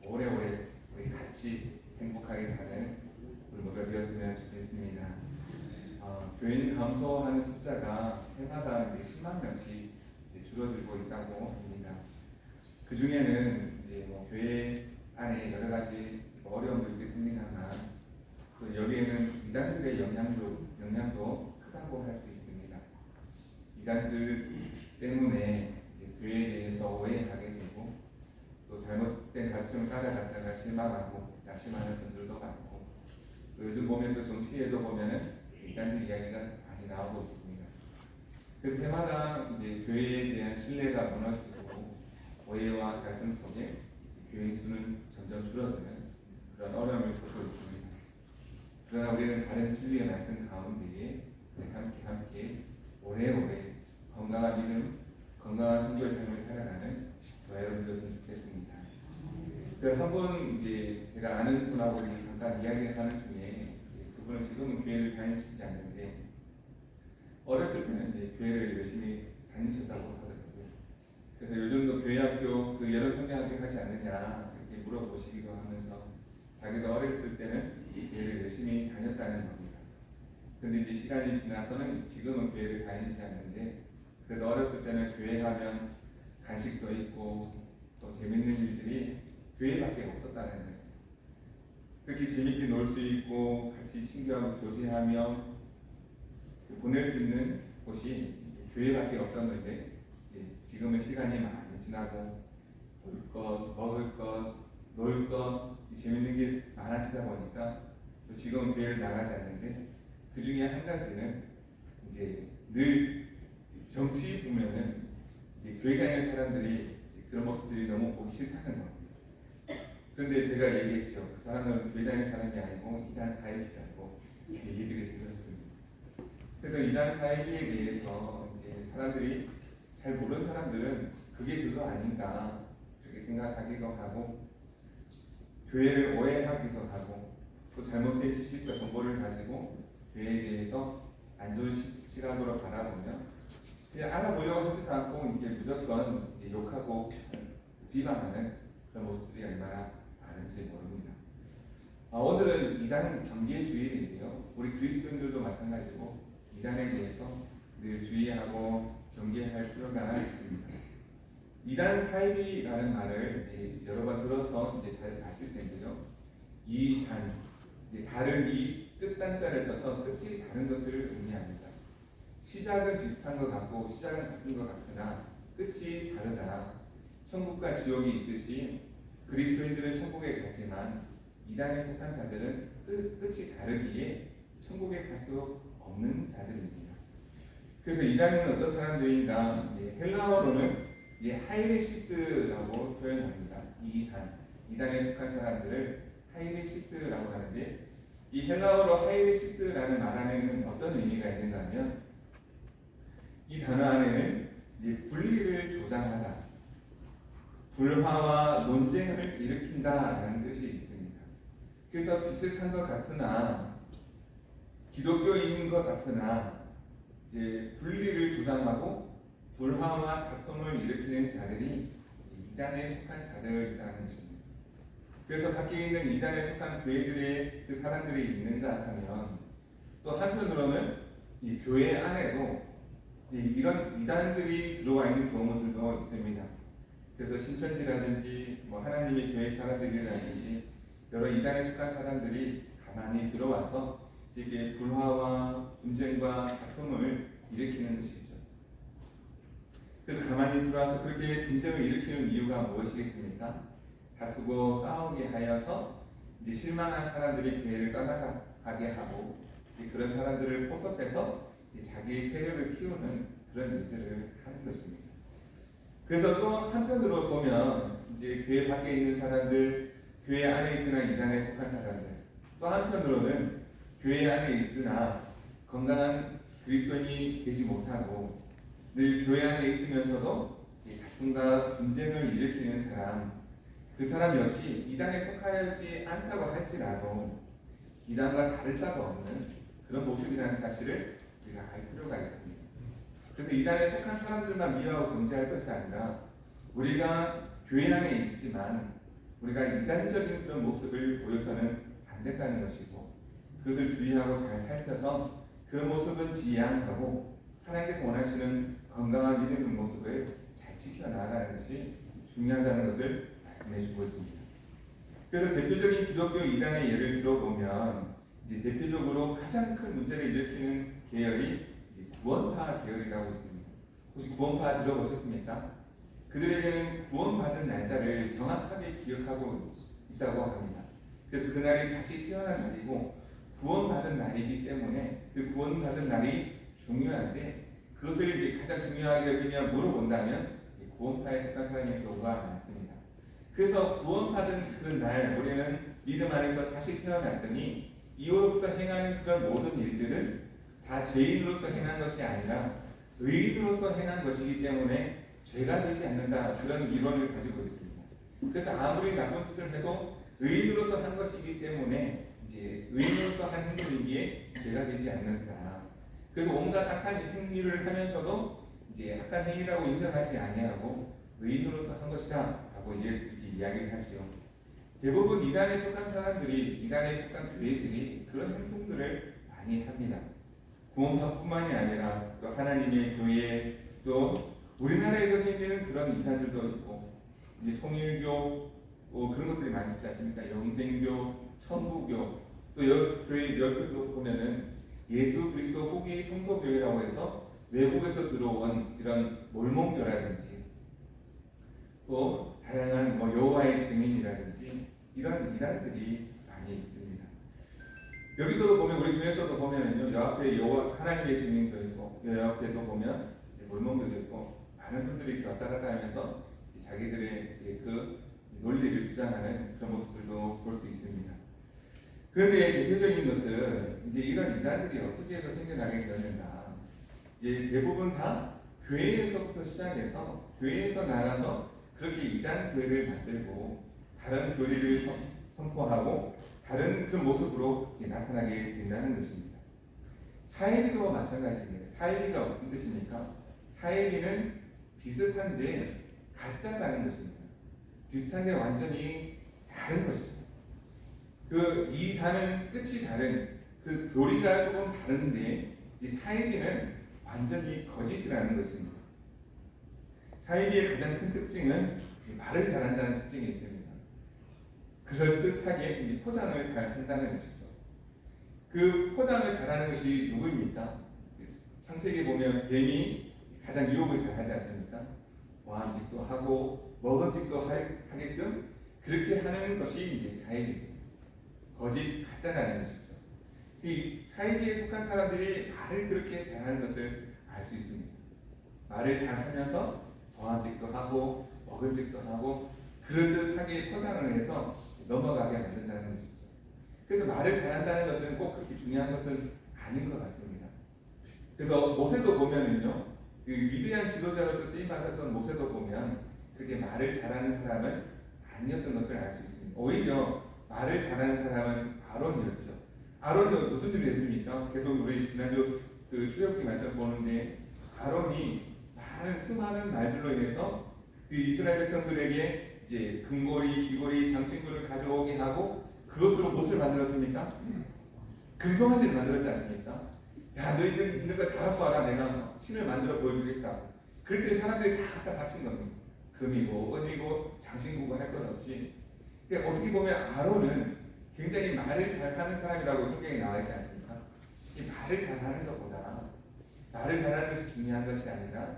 오래오래 우리 같이 행복하게 사는 우리 모두가 되었으면 좋겠습니다. 교인 감소하는 숫자가 해마다 이제 10만 명씩 이제 줄어들고 있다고 합니다. 그 중에는 이제 교회 안에 여러 가지 어려움도 있겠습니다만, 또 여기에는 이단들의 영향도 크다고 할 수 있습니다. 이단들 때문에 이제 교회에 대해서 오해하게 되고, 또 잘못된 가르침을 따라갔다가 실망하고 낙심하는 분들도 많고, 또 요즘 보면 또 정치에도 보면은 이단들 이야기가 많이 나오고 있습니다. 그래서 해마다 이제 교회에 대한 신뢰가 무너지고 오해와 갈등 속에 교인 수는 점점 줄어드는 그런 어려움을 겪고 있습니다. 그러나 우리는 다른 진리의 말씀 가운데에 함께 오래오래 건강한 믿음, 건강한 선교의 삶을 살아가는 저와 여러분 되었으면 좋겠습니다. 한 분 이제 제가 아는 분하고 잠깐 이야기하는 중에, 그분은 지금은 교회를 다니시지 않는데 어렸을 때는 이제 교회를 열심히 다니셨다고 하더라고요. 그래서 요즘도 교회학교 그 여러 성경학교 하지 않느냐 이렇게 물어보시기도 하면서 자기도 어렸을 때는 교회를 열심히 다녔다는 겁니다. 근데 이제 시간이 지나서는 지금은 교회를 다니지 않는데, 그래도 어렸을 때는 교회 하면 간식도 있고 또 재밌는 일들이 교회밖에 없었다는 거예요. 그렇게 재밌게 놀 수 있고 같이 친구하고 교제하며 보낼 수 있는 곳이 교회밖에 없었는데, 지금은 시간이 많이 지나고 볼 것, 먹을 것, 놀 것, 재밌는 게 많아지다 보니까 지금은 교회를 나가지 않는데, 그 중에 한 가지는 이제 늘 정치 보면은 교회 다니는 사람들이 그런 모습들이 너무 보기 싫다는 겁니다. 그런데 제가 얘기했죠. 그 사람은 교회 다니는 사람이 아니고 이단 사역이라고 얘기를 드렸습니다. 그래서 이단 사역에 대해서 이제 사람들이 잘 모르는 사람들은 그게 그거 아닌가 그렇게 생각하기도 하고, 교회를 오해하기도 하고, 또 잘못된 지식과 정보를 가지고 교회에 대해서 안 좋은 시각으로 바라보며 그냥 알아보려고 하지도 않고 이게 무조건 욕하고 비방하는 그런 모습들이 얼마나 많은지 모릅니다. 오늘은 이단 경계 주일인데요. 우리 그리스도인들도 마찬가지고 이단에 대해서 늘 주의하고 경계할 필요가 있습니다. 이단 사입이라는 말을 여러 번 들어서 이제 잘 아실 텐데요. 이단, 다른 이 끝단자를 써서 끝이 다른 것을 의미합니다. 시작은 비슷한 것 같고 시작은 같은 것 같으나 끝이 다르다. 천국과 지옥이 있듯이 그리스도인들은 천국에 가지만 이단에 속한 자들은 끝이 다르기에 천국에 갈 수 없는 자들입니다. 그래서 이단은 어떤 사람들인가, 헬라어로는 하이레시스라고 표현합니다. 이단에 속한 사람들을 하이레시스라고 하는데, 이 헬라어로 하이레시스라는 말 안에는 어떤 의미가 있는가 하면, 이 단어 안에는 분리를 조장하다, 불화와 논쟁을 일으킨다라는 뜻이 있습니다. 그래서 비슷한 것 같으나 기독교인인 것 같으나 분리를 조장하고 불화와 다툼을 일으키는 자들이 이단에 속한 자들이라는 것입니다. 그래서 밖에 있는 이단에 속한 교회들의 그 사람들이 있는가 하면, 또 한편으로는 이 교회 안에도 이런 이단들이 들어와 있는 경우들도 있습니다. 그래서 신천지라든지 하나님의 교회 사람들이라든지 여러 이단에 속한 사람들이 가만히 들어와서 이게 불화와 분쟁과 다툼을 일으키는 것이죠. 그래서 가만히 들어와서 그렇게 분쟁을 일으키는 이유가 무엇이겠습니까? 다투고 싸우게 하여서 실망한 사람들이 교회를 떠나가게 하고, 그런 사람들을 포섭해서 자기의 세력을 키우는 그런 일들을 하는 것입니다. 그래서 또 한편으로 보면 교회 밖에 있는 사람들, 교회 안에 있으나 이단에 속한 사람들, 또 한편으로는 교회 안에 있으나 건강한 그리스도인이 되지 못하고 늘 교회 안에 있으면서도 다툼과 분쟁을 일으키는 사람, 그 사람 역시 이단에 속하지 않다고 할지라도 이단과 다를 바가 없는 그런 모습이라는 사실을 우리가 알 필요가 있습니다. 그래서 이단에 속한 사람들만 미워하고 정죄할 것이 아니라, 우리가 교회 안에 있지만 우리가 이단적인 그런 모습을 보여서는 안 된다는 것이고, 그것을 주의하고 잘 살펴서 그런 모습은 지양하고 하나님께서 원하시는 건강한 믿음의 모습을 잘 지켜나가는 것이 중요하다는 것을 말씀해 주고 있습니다. 그래서 대표적인 기독교 이단의 예를 들어보면 이제 대표적으로 가장 큰 문제를 일으키는 계열이 구원파 계열이라고 있습니다. 혹시 구원파 들어보셨습니까? 그들에게는 구원받은 날짜를 정확하게 기억하고 있다고 합니다. 그래서 그날이 다시 태어난 날이고 구원받은 날이기 때문에 그 구원받은 날이 중요한데, 그것을 이제 가장 중요하게 여기며 물어본다면 구원파에 속한 사람의 경우가 많습니다. 그래서 구원받은 그 날 우리는 믿음 안에서 다시 태어났으니 이후로부터 행하는 그런 모든 일들은 다 죄인으로서 행한 것이 아니라 의인으로서 행한 것이기 때문에 죄가 되지 않는다, 그런 이론을 가지고 있습니다. 그래서 아무리 나쁜 짓을 해도 의인으로서 한 것이기 때문에 이제 의인으로서 한 행동이기에 죄가 되지 않는다. 그래서 온갖 악한 행위를 하면서도 이제 악한 행위라고 인정하지 아니하고 의인으로서 한 것이다라고 이야기를 하지요. 대부분 이단에 속한 사람들이, 이단에 속한 교회들이 그런 행동들을 많이 합니다. 구원파뿐만이 아니라 또 하나님의 교회, 또 우리나라에서 생기는 그런 이단들도 있고, 이제 통일교 그런 것들이 많이 있지 않습니까? 영생교, 천부교, 또 교회 열교도 보면은 예수 그리스도 후기 성도교회라고 해서 외국에서 들어온 이런 몰몬교라든지 또 다양한 여호와의 증인이라든지 이런 이단들이 많이 있습니다. 여기서도 보면, 우리 교회에서도 보면은요, 여 앞에 하나님의 증인도 있고, 여 앞에도 보면 몰몬교도 있고, 많은 분들이 이렇게 왔다 갔다 하면서 자기들의 그 논리를 주장하는 그런 모습들도 볼 수 있습니다. 그런데 대표적인 것은 이제 이런 이단들이 어떻게 해서 생겨나게 되는가? 이제 대부분 다 교회에서부터 시작해서 교회에서 나가서 그렇게 이단 교회를 만들고 다른 교리를 선포하고 다른 그런 모습으로 나타나게 된다는 것입니다. 사회비도 마찬가지입니다. 사회비가 무슨 뜻입니까? 사회비는 비슷한데 가짜라는 것입니다. 비슷한데 완전히 다른 것입니다. 이 단은 끝이 다른, 그 교리가 조금 다른데 이 사회비는 완전히 거짓이라는 것입니다. 사회비의 가장 큰 특징은 말을 잘한다는 특징이 있습니다. 그럴듯하게 포장을 잘 한다는 것이죠. 그 포장을 잘하는 것이 누구입니까? 창세기 보면 뱀이 가장 유혹을 잘하지 않습니까? 보암직도 하고 먹음직도 하게끔 그렇게 하는 것이 이제 사회비입니다. 거짓 가짜라는 것이죠. 이 사회비에 속한 사람들이 말을 그렇게 잘하는 것을 알 수 있습니다. 말을 잘하면서 보암직도 하고 먹음직도 하고 그럴듯하게 포장을 해서 넘어가게 만든다는 것이죠. 그래서 말을 잘한다는 것은 꼭 그렇게 중요한 것은 아닌 것 같습니다. 그래서 모세도 보면은요, 그 위대한 지도자로서 쓰임받았던 모세도 보면 그렇게 말을 잘하는 사람은 아니었던 것을 알 수 있습니다. 오히려 말을 잘하는 사람은 아론이었죠. 아론이 무슨 일을 했습니까? 계속 우리 지난주 그 출애굽기 말씀 보는데 아론이 많은 수많은 말들로 인해서 그 이스라엘 백성들에게 이제 금고리, 귀고리, 장신구를 가져오게 하고 그것으로 무엇을 만들었습니까? 금송아지를 만들었지 않습니까? 야, 너희들 있는 걸 다 갖고 와라. 내가 신을 만들어 보여주겠다. 그럴 때 사람들이 다 갖다 바친 겁니다. 금이고 은이고 장신구고 할 것 없이. 그러니까 어떻게 보면 아론은 굉장히 말을 잘하는 사람이라고 성경에 나와 있지 않습니까? 이 말을 잘하는 것보다 말을 잘하는 것이 중요한 것이 아니라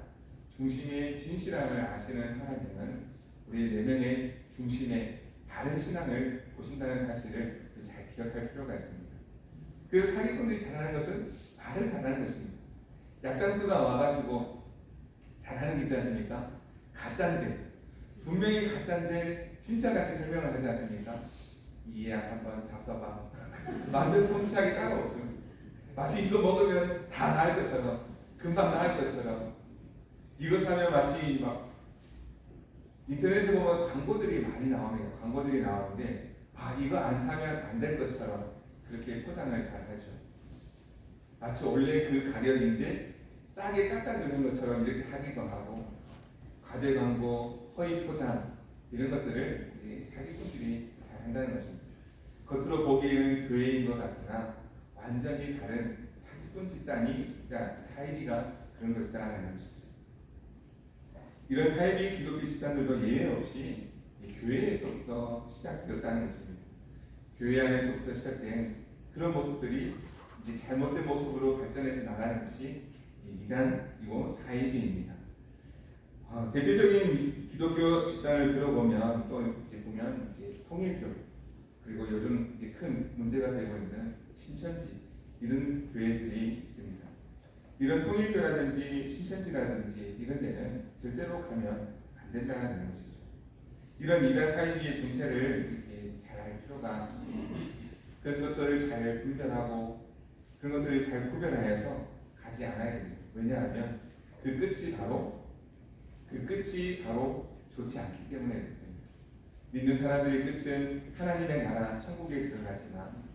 중심의 진실함을 아시는 하나님은 우리 내면의 중심에 바른 신앙을 보신다는 사실을 잘 기억할 필요가 있습니다. 그래서 사기꾼들이 잘하는 것은 말을 잘하는 것입니다. 약장수가 와가지고 잘하는 게 있지 않습니까? 가짜인데, 분명히 가짜인데 진짜같이 설명을 하지 않습니까? 이 약 한번 잡숴봐. 만병 통치약이 따로 없습니다. 마치 이거 먹으면 다 나을 것처럼, 금방 나을 것처럼, 이거 사면 마치 막 인터넷에 보면 광고들이 많이 나옵니다. 광고들이 나오는데 이거 안 사면 안 될 것처럼 그렇게 포장을 잘 하죠. 마치 원래 그 가격인데 싸게 깎아주는 것처럼 이렇게 하기도 하고, 과대 광고, 허위 포장, 이런 것들을 사기꾼들이 잘 한다는 것입니다. 겉으로 보기에는 교회인 것 같으나 완전히 다른 사기꾼 집단이, 그러니까 사이비가 그런 것이다 하는 것이죠. 이런 사이비 기독교 집단들도 예외 없이 교회에서부터 시작되었다는 것입니다. 교회 안에서부터 시작된 그런 모습들이 이제 잘못된 모습으로 발전해서 나가는 것이 이단이고 사이비입니다. 대표적인 기독교 집단을 들어보면 또 이제 보면 이제 통일교, 그리고 요즘 이제 큰 문제가 되고 있는 신천지, 이런 교회들이 있습니다. 이런 통일교라든지 신천지라든지 이런 데는 절대로 가면 안 된다는 것이죠. 이런 이단 사이비의 정체를 잘 알 필요가 있습니다. 그런 것들을 잘 분별하고 그런 것들을 잘 구별하여서 가지 않아야 됩니다. 왜냐하면 그 끝이 바로 좋지 않기 때문에 그렇습니다. 믿는 사람들의 끝은 하나님의 나라 천국에 들어가지만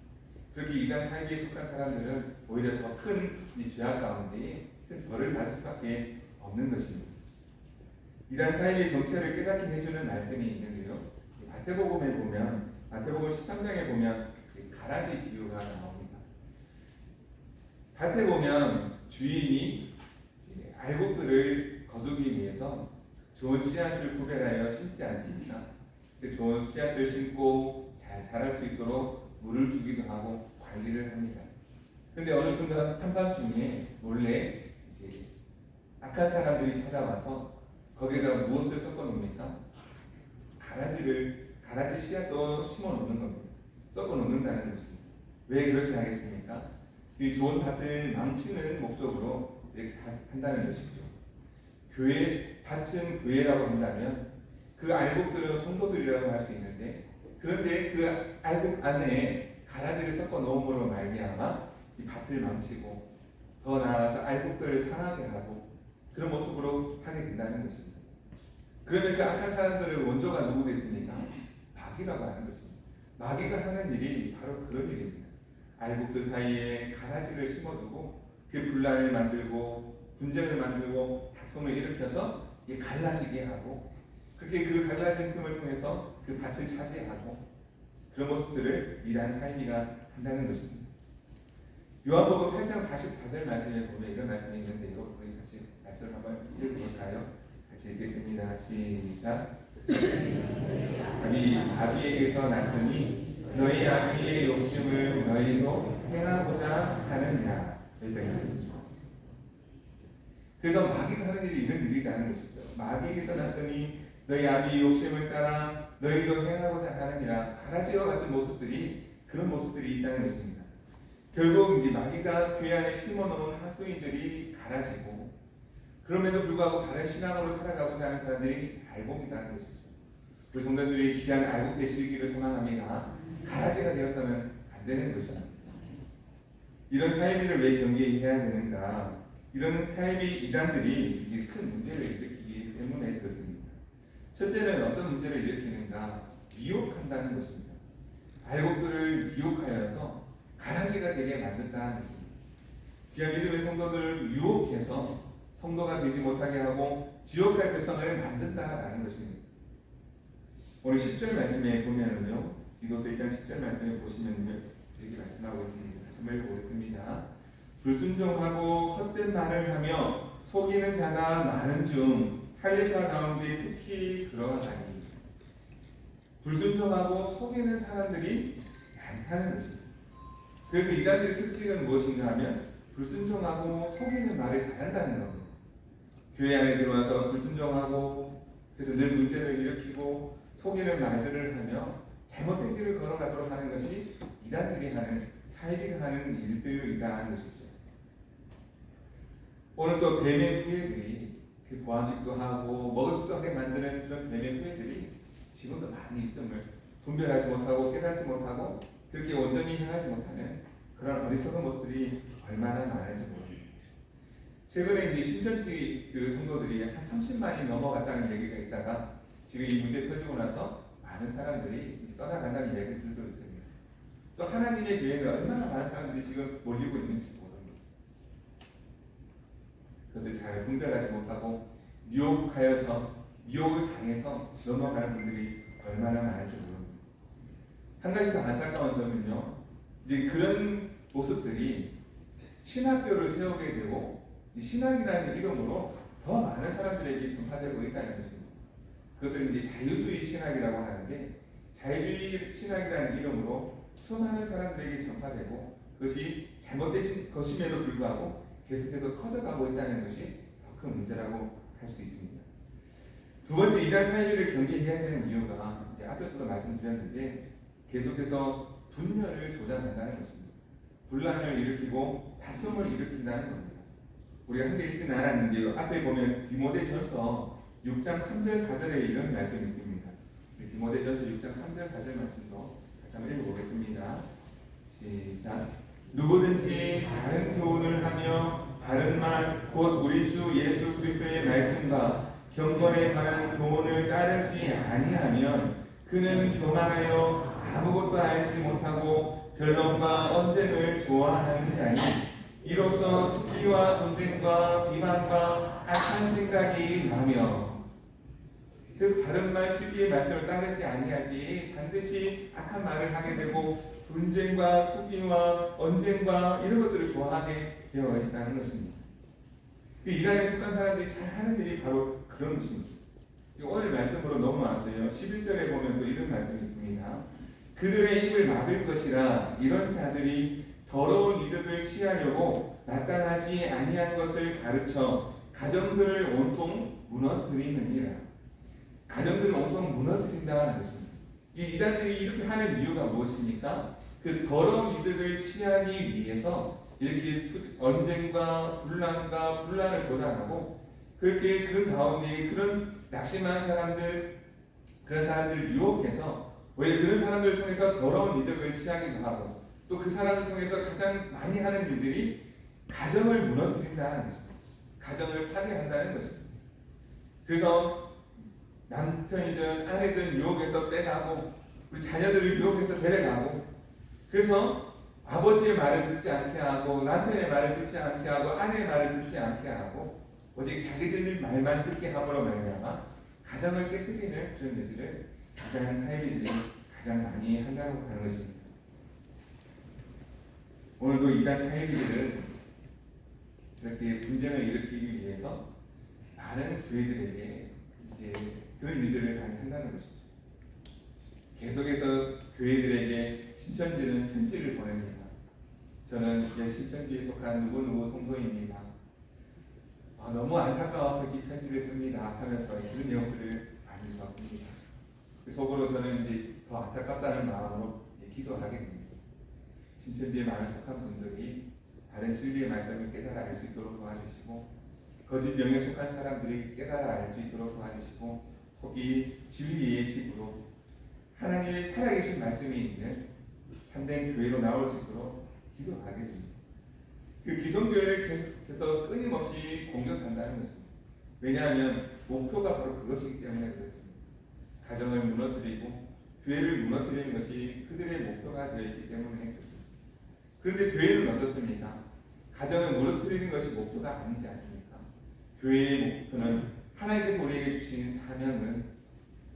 그렇게 이단 사이비에 속한 사람들은 오히려 더 큰 죄악 가운데 큰 벌을 받을 수밖에 없는 것입니다. 이단 사이비의 정체를 깨닫게 해주는 말씀이 있는데요. 마태복음에 보면, 마태복음 13장에 보면 가라지 비유가 나옵니다. 밭에 보면 주인이 알곡들을 거두기 위해서 좋은 씨앗을 구별하여 심지 않습니까? 좋은 씨앗을 심고 잘 자랄 수 있도록 물을 주기도 하고 관리를 합니다. 근데 어느 순간 한밤중에 몰래 이제 악한 사람들이 찾아와서 거기에다 무엇을 섞어 놓습니까? 가라지 씨앗도 심어 놓는 겁니다. 섞어 놓는다는 것입니다. 왜 그렇게 하겠습니까? 이 좋은 밭을 망치는 목적으로 이렇게 한다는 것이죠. 밭은 교회라고 한다면 그 알곡들은 성도들이라고 할 수 있는데, 그런데 그 알곡 안에 가라지를 섞어 놓음으로 말미암아 이 밭을 망치고 더 나아가서 알곡들을 상하게 하고 그런 모습으로 하게 된다는 것입니다. 그러면 그 악한 사람들의 원조가 누구겠습니까? 마귀라고 하는 것입니다. 마귀가 하는 일이 바로 그런 일입니다. 알곡들 사이에 가라지를 심어두고 그 분란을 만들고 분쟁을 만들고 다툼을 일으켜서 갈라지게 하고, 그렇게 그 갈라진 틈을 통해서 그 밭을 차지하고, 그런 모습들을 이단 사이비가 한다는 것입니다. 요한복음 8장 44절 말씀에 보면 이런 말씀이 있는데요. 우리 같이 말씀을 한번 읽어볼까요? 같이 읽겠습니다. 시작. 아비에게서 났으니 너희 아비의 욕심을 너희도 행하고자 하느냐. 여기까지 말씀입니다. 그래서 마귀가 하는 일이 이런 일이라는 것이죠. 마귀에게서 났으니 너희 아비의 욕심을 따라 너희도 행하고자 하느니라. 가라지와 같은 모습들이, 그런 모습들이 있다는 것입니다. 결국 이제 마귀가 교회 안에 심어놓은 하수인들이 가라지고, 그럼에도 불구하고 다른 신앙으로 살아가고자 하는 사람들이 알곡이라는 것이죠. 우리 성도들이 귀한 알곡 되시기를 소망합니다. 가라지가 되어서는 안 되는 것입니다. 이런 사이비를 왜 경계해야 되는가? 이런 사이비 이단들이 이제 큰 문제를 일으키기 때문에 그렇습니다. 첫째는 어떤 문제를 일으키는가? 미혹한다는 것입니다. 알곡들을 미혹하여서 가라지가 되게 만든다는 것입니다. 귀한 믿음의 성도들을 유혹해서 성도가 되지 못하게 하고 지옥할 백성을 만든다라는 것입니다. 오늘 10절 말씀에 보면은요, 디도서 1장 10절 말씀에 보시면요, 이렇게 말씀하고 있습니다. 정말 보겠습니다. 불순종하고 헛된 말을 하며 속이는 자가 많은 중 할례파 가운데 특히 그러하다니. 불순종하고 속이는 사람들이 많다는 것입니다. 그래서 이단들의 특징은 무엇인가 하면 불순종하고 속이는 말을 잘한다는 겁니다. 교회 안에 들어와서 불순종하고 그래서 늘 문제를 일으키고 속이는 말들을 하며 잘못된 길을 걸어가도록 하는 것이 이단들이 하는, 사이비가 하는 일들이다 하는 것이죠. 오늘 또 뱀의 후예들이 보안직도 하고 먹을 것도 하게 만드는 그런 뱀의 후예들이 지금도 많이 있음을 분별하지 못하고 깨닫지 못하고 그렇게 온전히 행하지 못하는 그런 어리석은 모습들이 얼마나 많은지 모릅니다. 최근에 이제 신천지 그 성도들이 한 30만이 넘어갔다는 얘기가 있다가 지금 이 문제 터지고 나서 많은 사람들이 떠나간다는 이야기들도 있습니다. 또 하나님의 교회는 얼마나 많은 사람들이 지금 몰리고 있는지 모릅니다. 그것을 잘 분별하지 못하고 미혹하여서 미혹을 당해서 넘어가는 분들이 얼마나 많을지 모릅니다. 한 가지 더 안타까운 점은요, 이제 그런 모습들이 신학교를 세우게 되고 이 신학이라는 이름으로 더 많은 사람들에게 전파되고 있다는 것입니다. 그것을 이제 자유주의 신학이라고 하는데, 자유주의 신학이라는 이름으로 수많은 사람들에게 전파되고 그것이 잘못된 것임에도 불구하고 계속해서 커져가고 있다는 것이 더 큰 문제라고 할 수 있습니다. 두 번째, 이단 사이비를 경계해야 되는 이유가 이제 앞에서도 말씀드렸는데 계속해서 분열을 조장한다는 것입니다. 분란을 일으키고 다툼을 일으킨다는 겁니다. 우리가 함께 읽지는 않았는데요. 앞에 보면 디모데전서 6장 3절 4절에 이런 말씀이 있습니다. 디모데전서 6장 3절 4절 말씀도 같이 한번 읽어보겠습니다. 시작. 누구든지 다른 교훈을 하며 바른 말 곧 우리 주 예수 그리스도의 말씀과 경건에 관한 교훈을 따르지 아니하면 그는 교만하여 아무것도 알지 못하고 변론과 언쟁을 좋아하는 자니 이로써 투기와 전쟁과 비방과 악한 생각이 나며, 그래서 바른 말 진리의 말씀을 따르지 아니할 때 반드시 악한 말을 하게 되고 분쟁과 투기와 언쟁과 이런 것들을 좋아하게 되어 있다는 것입니다. 그 이단에 속한 사람들이 잘 하는 일이 바로 그런 것입니다. 오늘 말씀으로 넘어와서요, 11절에 보면 또 이런 말씀이 있습니다. 그들의 입을 막을 것이라 이런 자들이 더러운 이득을 취하려고 나타나지 아니한 것을 가르쳐 가정들을 온통 무너뜨리느니라. 가정들을 온통 무너뜨린다는 것입니다. 이 이단들이 이렇게 하는 이유가 무엇입니까? 그 더러운 이득을 취하기 위해서 이렇게 언쟁과 분란을 조장하고, 그렇게 그 가운데 그런 낙심한 사람들, 그런 사람들을 유혹해서 오히려 그런 사람들을 통해서 더러운 이득을 취하기도 하고, 또 그 사람을 통해서 가장 많이 하는 일들이 가정을 무너뜨린다는 것입니다. 가정을 파괴한다는 것입니다. 그래서 남편이든 아내든 유혹해서 빼가고, 우리 자녀들을 유혹해서 데려가고, 그래서 아버지의 말을 듣지 않게 하고, 남편의 말을 듣지 않게 하고, 아내의 말을 듣지 않게 하고, 오직 자기들 말만 듣게 함으로 말미암아 가정을 깨뜨리는 그런 일들을 이단 사이비들이 가장 많이 한다고 하는 것입니다. 오늘도 이단 사이비들은 이렇게 분쟁을 일으키기 위해서 많은 교회들에게 이제 그런 일들을 많이 한다는 것이죠. 계속해서 교회들에게 신천지는 편지를 보냅니다. 저는 이제 신천지에 속한 누구누구 성도입니다. 너무 안타까워서 이 편지를 씁니다 하면서 이런 내용들을 많이 썼습니다. 속으로 저는 이제 더 안타깝다는 마음으로 기도하게 됩니다. 신천지에 많은 속한 분들이 바른 진리의 말씀을 깨달아 알 수 있도록 도와주시고, 거짓 영에 속한 사람들이 깨달아 알 수 있도록 도와주시고, 속이 진리의 집으로 하나님의 살아계신 말씀이 있는 참된 교회로 나올 수 있도록 기도하게 됩니다. 그 기성교회를 계속해서 끊임없이 공격한다는 것입니다. 왜냐하면 목표가 바로 그것이기 때문에 그렇습니다. 가정을 무너뜨리고 교회를 무너뜨리는 것이 그들의 목표가 되어 있기 때문에 그렇습니다. 그런데 교회는 어떻습니까? 가정을 무너뜨리는 것이 목표가 아니지 않습니까? 교회의 목표는 하나님께서 우리에게 주신 사명은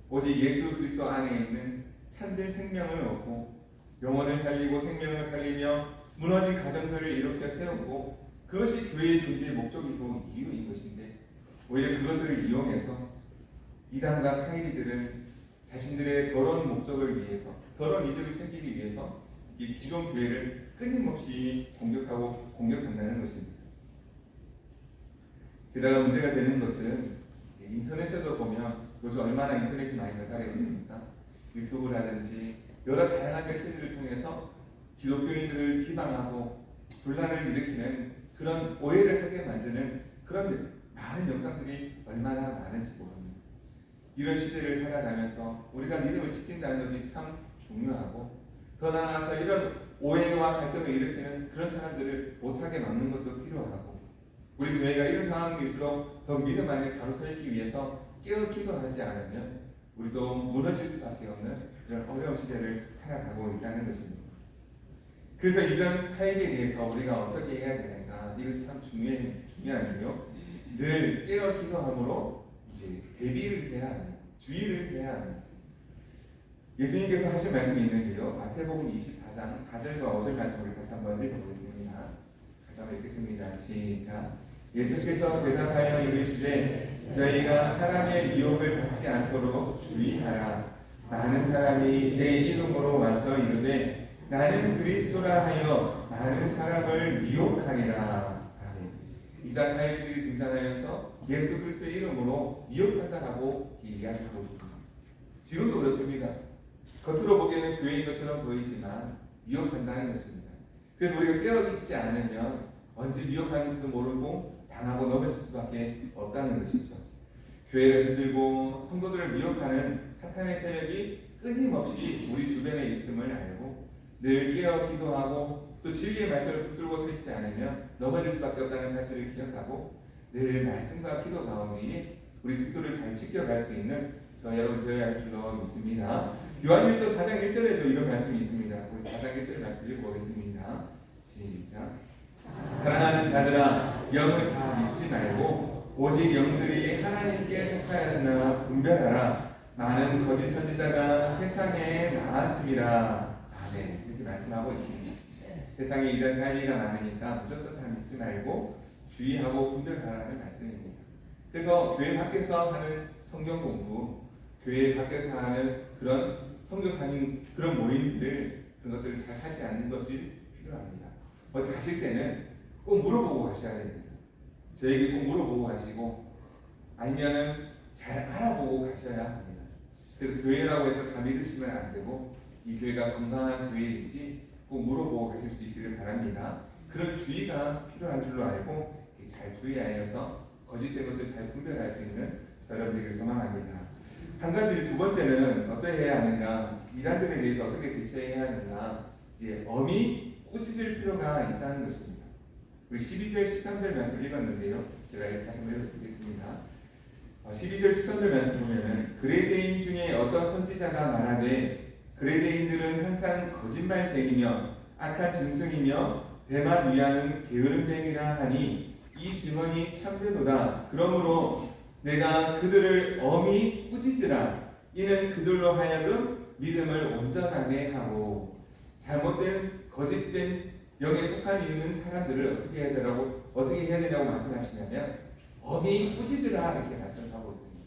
오직 예수 그리스도 안에 있는 참된 생명을 얻고 영혼을 살리고 생명을 살리며 무너진 가정들을 일으켜 세우고, 그것이 교회의 존재의 목적이고 이유인 것인데, 오히려 그것들을 이용해서 이단과 사이비들은 자신들의 더러운 목적을 위해서, 더러운 이득을 챙기기 위해서 이 기존 교회를 끊임없이 공격한다는 것입니다. 게다가 문제가 되는 것은 인터넷에도 보면 요즘 얼마나 인터넷이 많이 발달해 있습니까? 유튜브라든지 여러 다양한 매체들을 통해서 기독교인들을 비방하고 분란을 일으키는 그런 오해를 하게 만드는 그런 많은 영상들이 얼마나 많은지 모릅니다. 이런 시대를 살아가면서 우리가 믿음을 지킨다는 것이 참 중요하고, 더 나아가서 이런 오해와 갈등을 일으키는 그런 사람들을 못하게 막는 것도 필요하고, 우리 교회가 이런 상황일수록 더 믿음 안에 바로 서 있기 위해서 깨어 기도하지 않으면 우리도 무너질 수밖에 없는 그런 어려운 시대를 살아가고 있다는 것입니다. 그래서 이런 타입에 대해서 우리가 어떻게 해야 되는가, 이것이 참 중요한데요. 늘 깨어 기도함으로 이제 대비를 해야 합니다. 주의를 해야 합니다. 예수님께서 하신 말씀이 있는데요. 마태복음 24장 4절과 5절 말씀을 같이 한번 읽어보겠습니다. 같이 한번 읽겠습니다. 시작. 예수께서 대답하여 이르시되 너희가 사람의 미혹을 받지 않도록 주의하라. 많은 사람이 내 이름으로 와서 이르되 나는 그리스도라 하여 많은 사람을 미혹하리라. 아멘. 이단 사이비들이 등장하여서 예수 그리스도의 이름으로 미혹한다라고 이야기하고 있습니다. 지금도 그렇습니다. 겉으로 보기에는 교회인 것처럼 보이지만 미혹한다는 것입니다. 그래서 우리가 깨어있지 않으면 언제 미혹하는지도 모르고 당하고 넘어질 수밖에 없다는 것이죠. 교회를 흔들고 성도들을 미혹하는 사탄의 세력이 끊임없이 우리 주변에 있음을 알고 늘 깨어 기도하고 또 진리의 말씀을 붙들고 서 있지 않으면 넘어질 수밖에 없다는 사실을 기억하고 늘 말씀과 기도 가운데 우리 스스로를 잘 지켜갈 수 있는 저 여러분 되어야 할 줄로 믿습니다. 요한일서 4장 1절에도 이런 말씀이 있습니다. 우리 4장 1절 말씀 읽어보겠습니다. 시작. 사랑하는 자들아 영을 다 믿지 말고 오직 영들이 하나님께 속하였나 분별하라. 많은 거짓 선지자가 세상에 나왔습니다. 아멘. 이렇게 말씀하고 있습니다. 세상에 이런 사이비가 많으니까 무조건 다 믿지 말고 주의하고 분별하라는 말씀입니다. 그래서 교회 밖에서 하는 성경 공부, 교회 밖에서 하는 그런 선교사님 그런 모임들 그런 것들을 잘 하지 않는 것이 필요합니다. 어디 가실 때는 꼭 물어보고 가셔야 됩니다. 저에게 꼭 물어보고 가시고 아니면은 잘 알아보고 가셔야 합니다. 그래서 교회라고 해서 다 믿으시면 안 되고 이 교회가 건강한 교회인지 꼭 물어보고 가실 수 있기를 바랍니다. 그런 주의가 필요한 줄로 알고 잘 주의하여서 거짓된 것을 잘 분별할 수 있는 여러분들을 소망합니다. 한 가지 두 번째는 어떻게 해야 하는가? 이단들에 대해서 어떻게 대처해야 하는가? 이제 엄히 꾸짖을 필요가 있다는 것입니다. 우리 12절 13절 말씀 읽었는데요. 제가 다시 한번 읽어드리겠습니다. 12절 13절 말씀 보면은 그레데인 중에 어떤 선지자가 말하되 그레데인들은 항상 거짓말쟁이며 악한 짐승이며 배만 위하는 게으름뱅이라 하니 이 증언이 참되도다. 그러므로 내가 그들을 엄히 꾸짖으라. 이는 그들로 하여금 믿음을 온전하게 하고 잘못된 거짓된 영에 속한 있는 사람들을 어떻게 해야 되냐고 말씀하시냐면 엄히 꾸짖으라 이렇게 말씀하고 있습니다.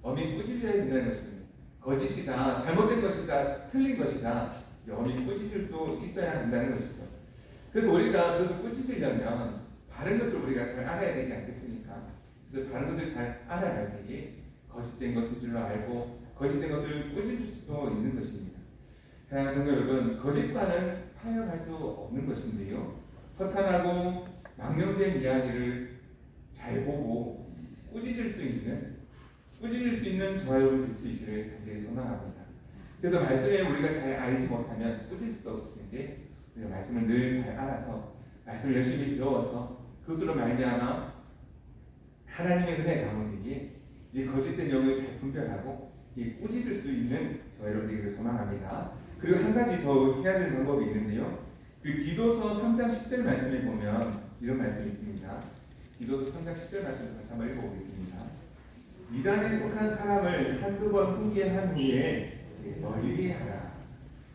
엄히 꾸짖어야 된다는 것입니다. 거짓이다, 잘못된 것이다, 틀린 것이다. 엄히 꾸짖을 수 있어야 한다는 것이죠. 그래서 우리가 그것을 꾸짖으려면 바른 것을 우리가 잘 알아야 되지 않겠습니까? 그래서 바른 것을 잘 알아야 때에 거짓된 것인 줄로 알고 거짓된 것을 꾸짖을 수도 있는 것입니다. 사랑하는 성도 여러분, 거짓과는 타협할 수 없는 것인데요. 허탄하고 망령된 이야기를 잘 보고 꾸짖을 수 있는 저와 여러분 될 수 있기를 간절히 소망합니다. 그래서 말씀에 우리가 잘 알지 못하면 꾸짖을 수 없을 텐데 우리가 말씀을 늘 잘 알아서 말씀을 열심히 배워서 그것으로 말미암아 하나님의 은혜 가운데에 이 거짓된 영을 잘 분별하고 이 꾸짖을 수 있는 저와 여러분들에게 소망합니다. 그리고 한 가지 더 해야 될 방법이 있는데요. 그 디도서 3장 10절 말씀에 보면 이런 말씀이 있습니다. 디도서 3장 10절 말씀을 같이 한번 읽어보겠습니다. 이단에 속한 사람을 한두 번 훈계한 후에 멀리하라.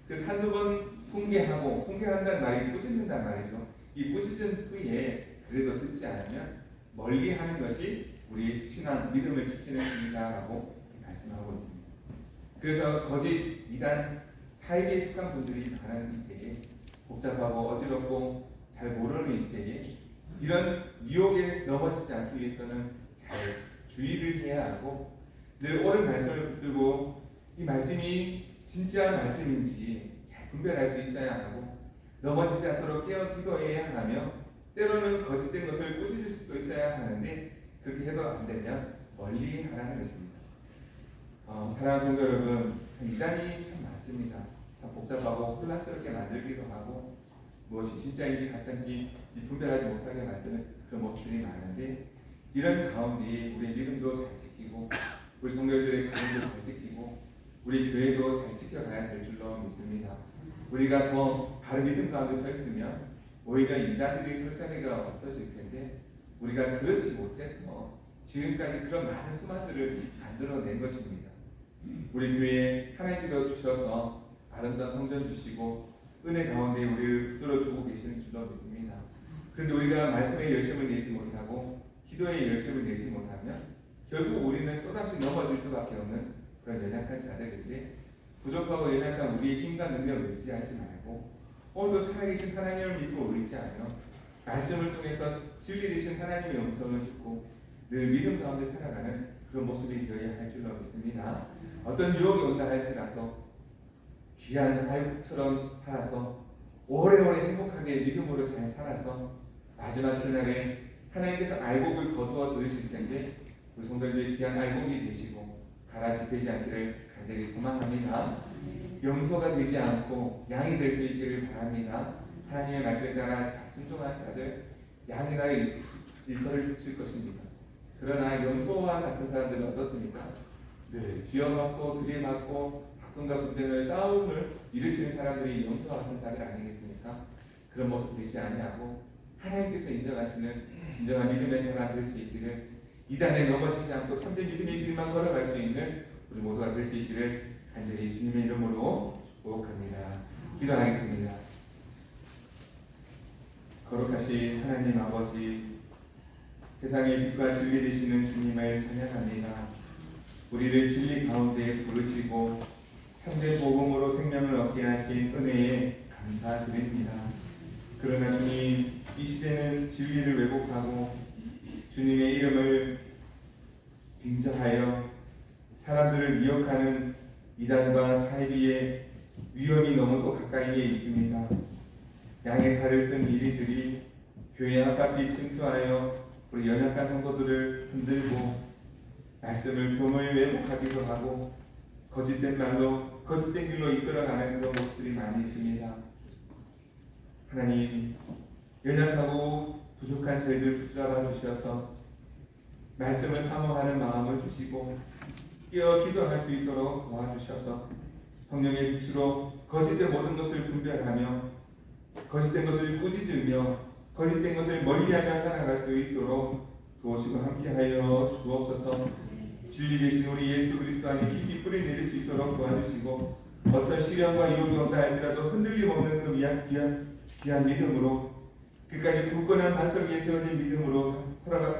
그래서 한두 번 훈계한다는 말이 꾸짖는단 말이죠. 이 꾸짖은 후에 그래도 듣지 않으면 멀리하는 것이 우리 신앙 믿음을 지키는 일이다라고 말씀하고 있습니다. 그래서 거짓 이단 사이비에 속한 분들이 많은 때에 복잡하고 어지럽고 잘 모르는 이때에 이런 유혹에 넘어지지 않기 위해서는 잘 주의를 해야 하고 늘 옳은 말씀을 붙들고 이 말씀이 진짜 말씀인지 잘 분별할 수 있어야 하고 넘어지지 않도록 깨어 기도해야 하며 때로는 거짓된 것을 꾸짖을 수도 있어야 하는데 그렇게 해도 안 되면 멀리 하라는 것입니다. 사랑하는 성도 여러분, 이단이 참 많습니다. 참 복잡하고 혼란스럽게 만들기도 하고 무엇이 진짜인지 가짜인지 분별하지 못하게 만드는 그런 모습들이 많은데 이런 가운데 우리 믿음도 잘 지키고 우리 성도들의 가정도 잘 지키고 우리 교회도 잘 지켜가야 될 줄로 믿습니다. 우리가 더 바른 믿음 가운데 서 있으면 오히려 이단들이 설 자리가 없어질 텐데 우리가 그렇지 못해서 지금까지 그런 많은 수많들을 만들어낸 것입니다. 우리 교회에 하나님께서 주셔서 아름다운 성전 주시고 은혜 가운데 우리를 붙들어주고 계시는 줄로 믿습니다. 그런데 우리가 말씀에 열심을 내지 못하고 기도에 열심을 내지 못하면 결국 우리는 또다시 넘어질 수밖에 없는 그런 연약한 자들인데, 부족하고 연약한 우리의 힘과 능력을 의지하지 말고 오늘도 살아계신 하나님을 믿고 의지하며 말씀을 통해서 진리 되신 하나님의 음성을 듣고 늘 믿음 가운데 살아가는 그런 모습이 되어야 할 줄로 믿습니다. 어떤 유혹이 온다 할지라도 귀한 알곡처럼 살아서 오래오래 행복하게 믿음으로 잘 살아서 마지막 그날에 하나님께서 알곡을 거두어 들으실 텐데 우리 성도들이 귀한 알곡이 되시고 가라지 되지 않기를 간절히 소망합니다. 염소가 되지 않고 양이 될 수 있기를 바랍니다. 하나님의 말씀에 따라 순종한 자들 양이라 일컬을 줄 것입니다. 그러나 염소와 같은 사람들은 어떻습니까? 네, 지어맞고 들이맞고 박성과 분쟁을 싸움을 일으키는 사람들이 염소와 같은 자들 아니겠습니까? 그런 모습 되지 아니하고 하나님께서 인정하시는 진정한 믿음의 사람 될 수 있기를, 이단에 넘어지지 않고 참된 믿음의 길만 걸어갈 수 있는 우리 모두가 될 수 있기를 간절히 주님의 이름으로 축복합니다. 기도하겠습니다. 거룩하신 하나님 아버지, 세상의 빛과 진리 되시는 주님을 찬양합니다. 우리를 진리 가운데 부르시고 참된 복음으로 생명을 얻게 하신 은혜에 감사드립니다. 그러나 주님, 이 시대는 진리를 왜곡하고 주님의 이름을 빙자하여 사람들을 미혹하는 이단과 사이비의 위험이 너무도 가까이에 있습니다. 양의 칼을 쓴 이리들이 교회 앞바퀴 침투하여 우리 연약한 성도들을 흔들고 말씀을 교묘히 왜곡하기도 하고 거짓된 말로 거짓된 길로 이끌어가는 그런 모습들이 많이 있습니다. 하나님, 연약하고 부족한 저희들 붙잡아 주셔서 말씀을 사모하는 마음을 주시고 깨어 기도할 수 있도록 도와주셔서 성령의 빛으로 거짓된 모든 것을 분별하며 거짓된 것을 꾸짖으며 거짓된 것을 멀리하며 살아갈 수 있도록 도우시고 함께하여 주옵소서. 진리 되신 우리 예수 그리스도 안에 깊이 뿌리내릴 수 있도록 도와주시고 어떤 시련과 유혹이 온다 할지라도 흔들림 없는 그 귀한 믿음으로 끝까지 굳건한 반석 위에 세워진 믿음으로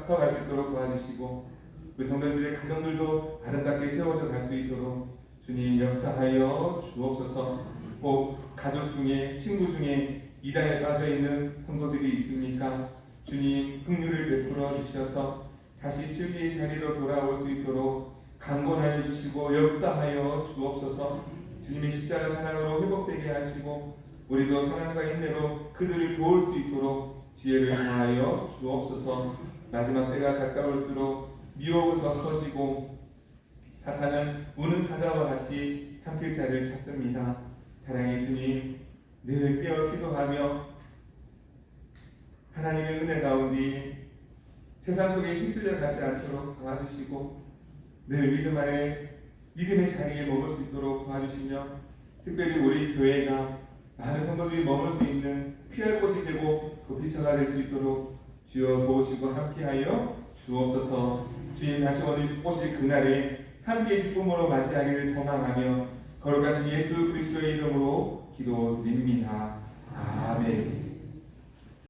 서갈 수 있도록 도와주시고 우리 성도들의 가정들도 아름답게 세워져 갈 수 있도록 주님 역사하여 주옵소서. 꼭 가족 중에 친구 중에 이단에 빠져있는 성도들이 있습니까? 주님 긍휼을 베풀어 주셔서 다시 진리의 자리로 돌아올 수 있도록 강권하여 주시고 역사하여 주옵소서. 주님의 십자가 사랑으로 회복되게 하시고 우리도 사랑과 인내로 그들을 도울 수 있도록 지혜를 다하여 주옵소서. 마지막 때가 가까울수록 미혹은 더 커지고 사탄은 우는 사자와 같이 삼킬 자를 찾습니다. 사랑의 주님, 늘 깨어 기도하며 하나님의 은혜 가운데 세상 속에 힘쓸려 가지 않도록 도와주시고 늘 믿음 안에 믿음의 자리에 머물 수 있도록 도와주시며 특별히 우리 교회가 많은 성도들이 머물 수 있는 피할 곳이 되고 도피처가 될 수 있도록 주여 도우시고 함께하여 주옵소서. 주님 다시 오실 그날에 함께 기쁨으로 맞이하기를 소망하며 거룩하신 예수 그리스도의 이름으로 기도드립니다. 아멘.